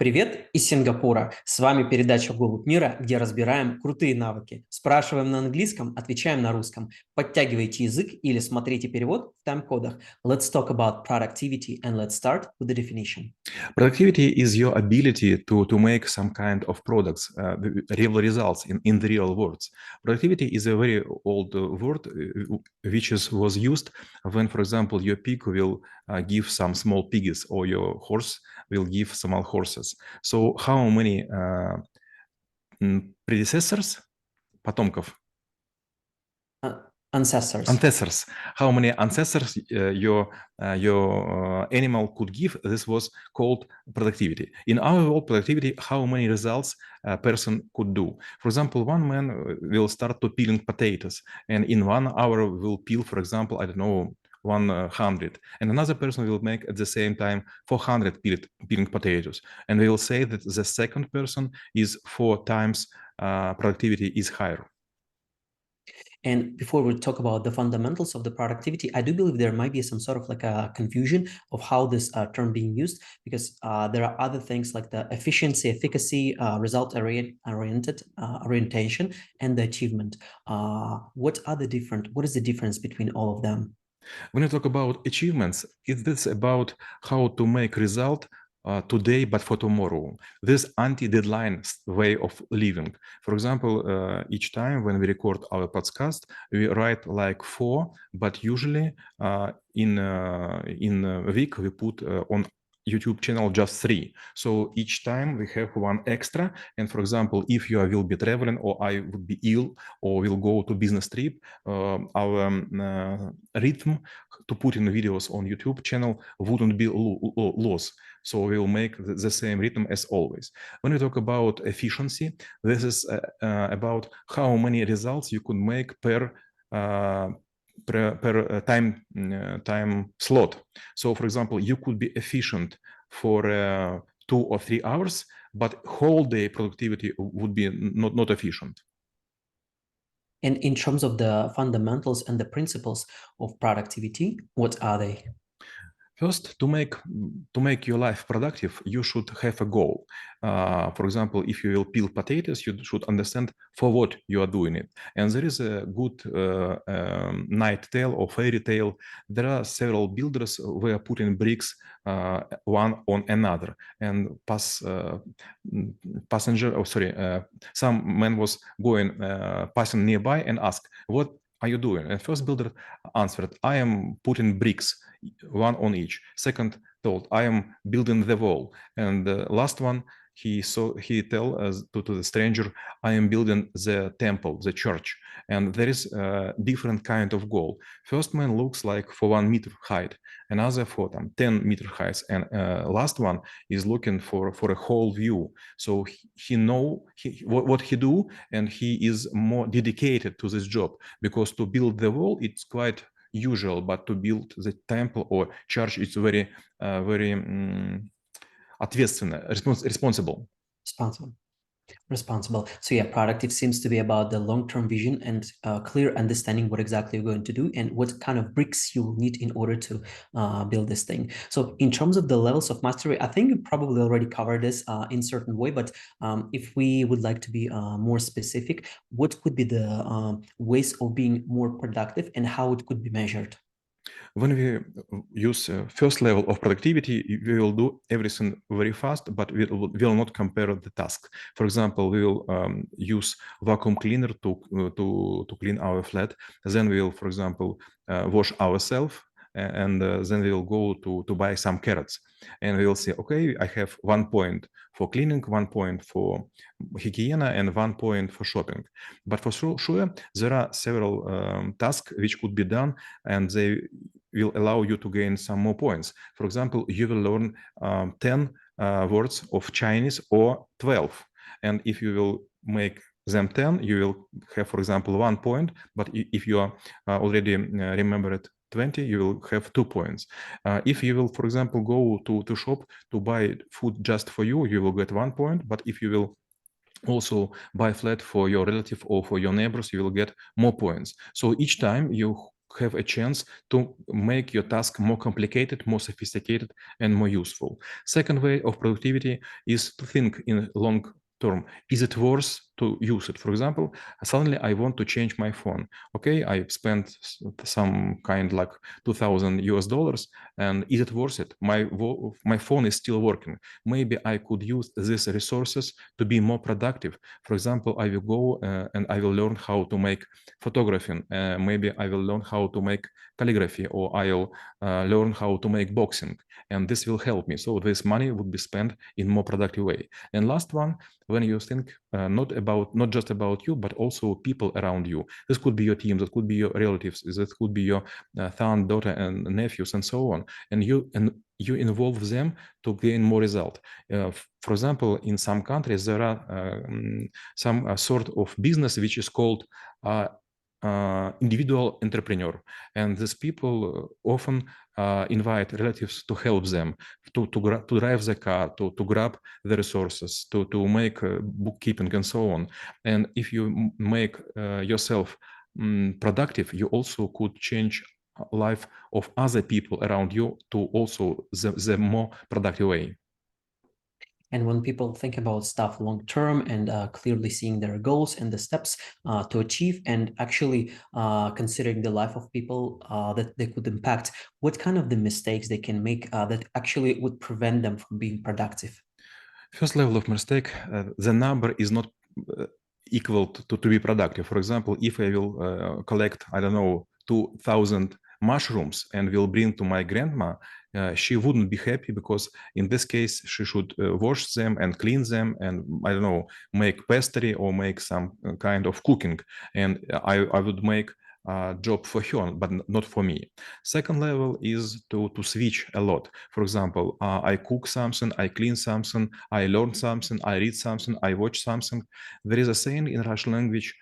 Привет из Сингапура. С вами передача «Голубь мира», где разбираем крутые навыки. Спрашиваем на английском, отвечаем на русском. Подтягивайте язык или смотрите перевод в тайм-кодах. Let's talk about productivity and let's start with the definition. Productivity is your ability to make some kind of products, real results in the real words. Productivity is a very old word which was used when, for example, your pig will give some small pigs or your horse will give small horses. So how many predecessors, потомков, Ancestors. how many ancestors your animal could give? This was called productivity. In our world, productivity, how many results a person could do. For example, one man will start to peeling potatoes, and in 1 hour will peel, for example, I don't know, 100, and another person will make at the same time 400 peeling potatoes, and we will say that the second person is 4 times productivity is higher. And before we talk about the fundamentals of the productivity, I do believe there might be some sort of like a confusion of how this term being used, because there are other things like the efficiency, efficacy, result-oriented orientation, and the achievement. What is the difference between all of them? When you talk about achievements, it is about how to make result today, but for tomorrow. This anti-deadline way of living. For example, each time when we record our podcast, we write like 4, but usually in a week we put on YouTube channel just 3. So each time we have 1 extra. And for example, if you will be traveling or I would be ill or will go to business trip, our rhythm to put in videos on YouTube channel wouldn't be lost. So we'll make the same rhythm as always. When we talk about efficiency, this is about how many results you could make per time slot. So for example, you could be efficient for 2 or 3 hours, but whole day productivity would be not efficient. And in terms of the fundamentals and the principles of productivity, what are they? First, to make your life productive, you should have a goal. For example, if you will peel potatoes, you should understand for what you are doing it. And there is a good night tale or fairy tale. There are several builders who are putting bricks one on another, and some man was passing nearby and asked, "What are you doing?" And first builder answered, "I am putting bricks, 1 on each." Second told, "I am building the wall." And the last one, he tell to the stranger, "I am building the temple, the church." And there is a different kind of goal. First man looks like for 1 meter height, another for 10-meter heights, and last one is looking for a whole view. So he know what he do, and he is more dedicated to this job, because to build the wall, it's quite usual, but to build the temple or church, it's very ответственно, responsible. Responsible. So yeah, productive seems to be about the long-term vision and clear understanding what exactly you're going to do and what kind of bricks you will need in order to build this thing. So in terms of the levels of mastery, I think you probably already covered this in certain way, but if we would like to be more specific, what could be the ways of being more productive and how it could be measured? When we use first level of productivity, we will do everything very fast, but we will not compare the task. For example, we will use vacuum cleaner to clean our flat. Then we will, for example, wash ourselves, and then we will go to buy some carrots, and we will say, okay, I have 1 point for cleaning, 1 point for hygiene, and 1 point for shopping. But for sure, there are several tasks which could be done, and they will allow you to gain some more points. For example, you will learn 10 words of Chinese or 12. And if you will make them 10, you will have, for example, 1 point. But if you are already remembered 20, you will have 2 points. If you will, for example, go to shop to buy food just for you, you will get 1 point. But if you will also buy flat for your relative or for your neighbors, you will get more points. So each time you have a chance to make your task more complicated, more sophisticated, and more useful. Second way of productivity is to think in long term. Is it worth to use it? For example, suddenly I want to change my phone. Okay, I spent some kind like $2,000, and is it worth it? My phone is still working. Maybe I could use these resources to be more productive. For example, I will go and I will learn how to make photography. Maybe I will learn how to make calligraphy, or I'll learn how to make boxing, and this will help me. So this money would be spent in more productive way. And last one, when you think not just about you, but also people around you. This could be your team, that could be your relatives, that could be your son, daughter, and nephews, and so on. And you involve them to gain more result. For example, in some countries, there are some sort of business which is called individual entrepreneur, and these people often invite relatives to help them to drive the car, to grab the resources, to make bookkeeping, and so on. And if you make yourself productive, you also could change life of other people around you to also the more productive way. And when people think about stuff long term and clearly seeing their goals and the steps to achieve, and actually considering the life of people that they could impact, what kind of the mistakes they can make that actually would prevent them from being productive? First level of mistake, the number is not equal to be productive. For example, if I will collect, I don't know, 2,000 mushrooms and will bring to my grandma, she wouldn't be happy, because in this case, she should wash them and clean them and, I don't know, make pastry or make some kind of cooking. And I would make job for her, but not for me. Second level is to switch a lot. For example, I cook something, I clean something, I learn something, I read something, I watch something. There is a saying in Russian language,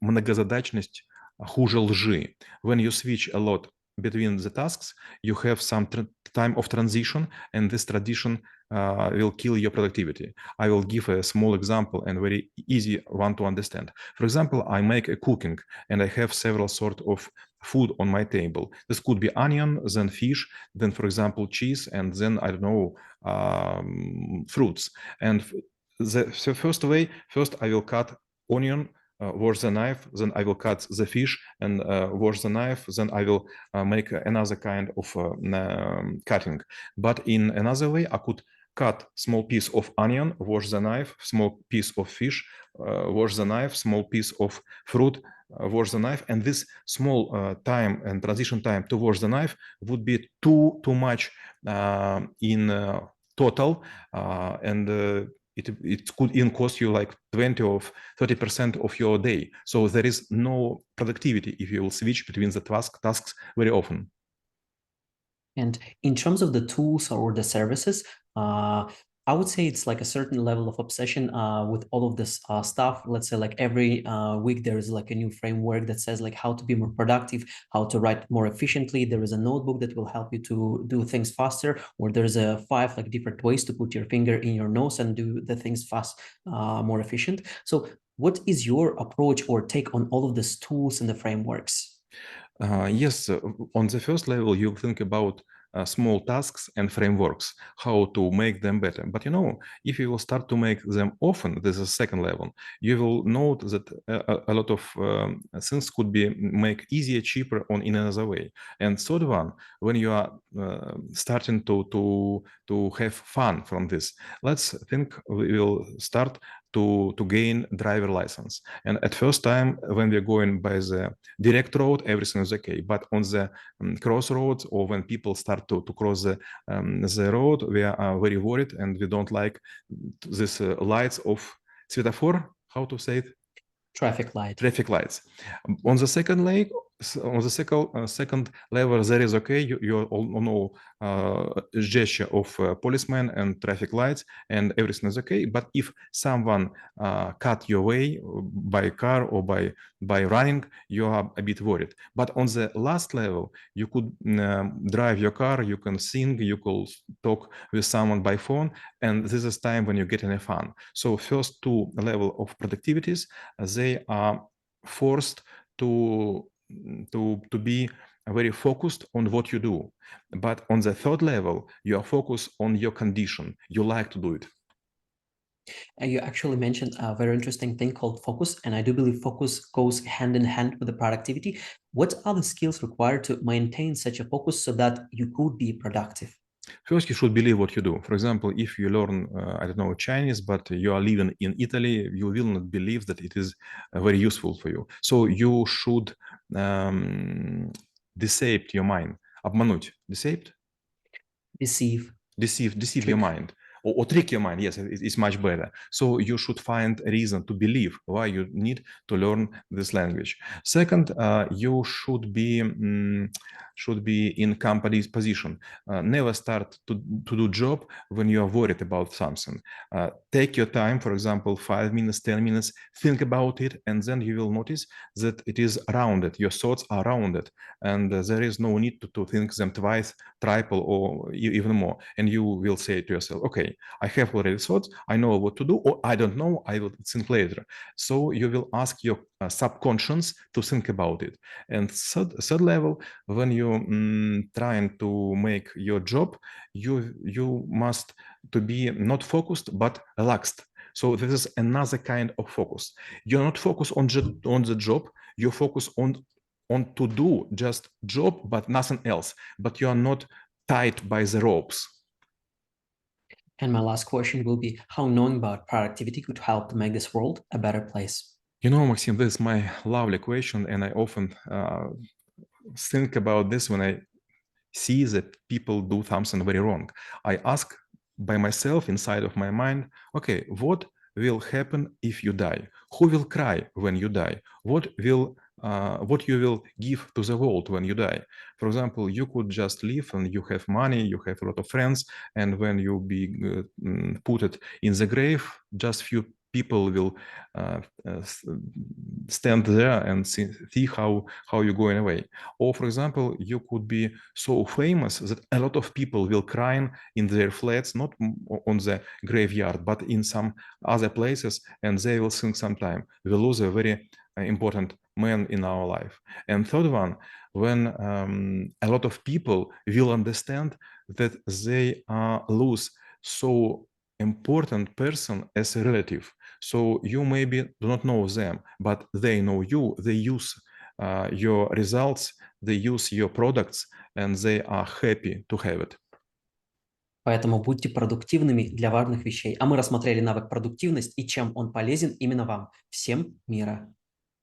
многозадачность хуже лжи. When you switch a lot between the tasks, you have some time of transition, and this tradition will kill your productivity. I will give a small example and very easy one to understand. For example, I make a cooking and I have several sort of food on my table. This could be onion, then fish, then, for example, cheese, and then, I don't know, fruits. And the first way, first I will cut onion, wash the knife, then I will cut the fish and wash the knife, then I will make another kind of cutting. But in another way, I could cut small piece of onion, wash the knife, small piece of fish, wash the knife, small piece of fruit, wash the knife, and this small time and transition time to wash the knife would be too much in total, and it could even cost you like 20 or 30% of your day. So there is no productivity if you will switch between the tasks very often. And in terms of the tools or the services, I would say it's like a certain level of obsession with all of this stuff. Let's say like every week there is like a new framework that says like how to be more productive, how to write more efficiently. There is a notebook that will help you to do things faster, or there's a 5 like different ways to put your finger in your nose and do the things fast, more efficient. So what is your approach or take on all of these tools and the frameworks? Yes, on the first level, you think about small tasks and frameworks, how to make them better. But if you will start to make them often, this is second level, you will note that a lot of things could be make easier, cheaper, or in another way. And third one, when you are starting to have fun from this, let's think we will start to gain driver license. And at first time, when we're going by the direct road, everything is okay. But on the crossroads, or when people start to cross the road, we are very worried, and we don't like this lights of semaphore. How to say it? Traffic lights. On the second leg, on the second level, there is okay. You all know gesture of policeman and traffic lights, and everything is okay. But if someone cut your way by car or by running, you are a bit worried. But on the last level, you could drive your car, you can sing, you could talk with someone by phone, and this is time when you get in a fun. So first two level of productivities, they are forced to to be very focused on what you do. But on the third level, you are focused on your condition. You like to do it. And you actually mentioned a very interesting thing called focus, and I do believe focus goes hand in hand with the productivity. What are the skills required to maintain such a focus so that you could be productive? First, you should believe what you do. For example, if you learn, I don't know, Chinese, but you are living in Italy, you will not believe that it is very useful for you. So you should deceive your mind. Обмануть. Deceived? Deceive. Deceive your Trick. mind. Or trick your mind. Yes, it's much better. So you should find a reason to believe why you need to learn this language. Second, you should be in company's position. Never start to do job when you are worried about something. Take your time, for example, 5 minutes, 10 minutes, think about it, and then you will notice that it is rounded. Your thoughts are rounded, and there is no need to think them twice, triple, or even more. And you will say to yourself, okay, I have already thoughts, I know what to do, or I don't know, I will think later. So you will ask your subconscious to think about it. And third level, when you're trying to make your job, you must to be not focused but relaxed. So this is another kind of focus. You're not focused on the job, you focus on to do just job but nothing else, but you are not tied by the ropes. And my last question will be how knowing about productivity could help to make this world a better place. You know, Maxim, this is my lovely question, and I often think about this when I see that people do something very wrong. I ask by myself inside of my mind, okay, what will happen if you die? Who will cry when you die? What you will give to the world when you die? For example, you could just live and you have money, you have a lot of friends, and when you be put it in the grave, just few people will stand there and see how you're going away. Or, for example, you could be so famous that a lot of people will cry in their flats, not on the graveyard, but in some other places, and they will think sometime, we lose a very important man in our life. And third one, when a lot of people will understand that they lose so important person as a relative. So you maybe do not know them, but they know you, they use your results, they use your products, and they are happy to have it. Поэтому будьте продуктивными для важных вещей. А мы рассмотрели навык продуктивность и чем он полезен именно вам. Всем мира!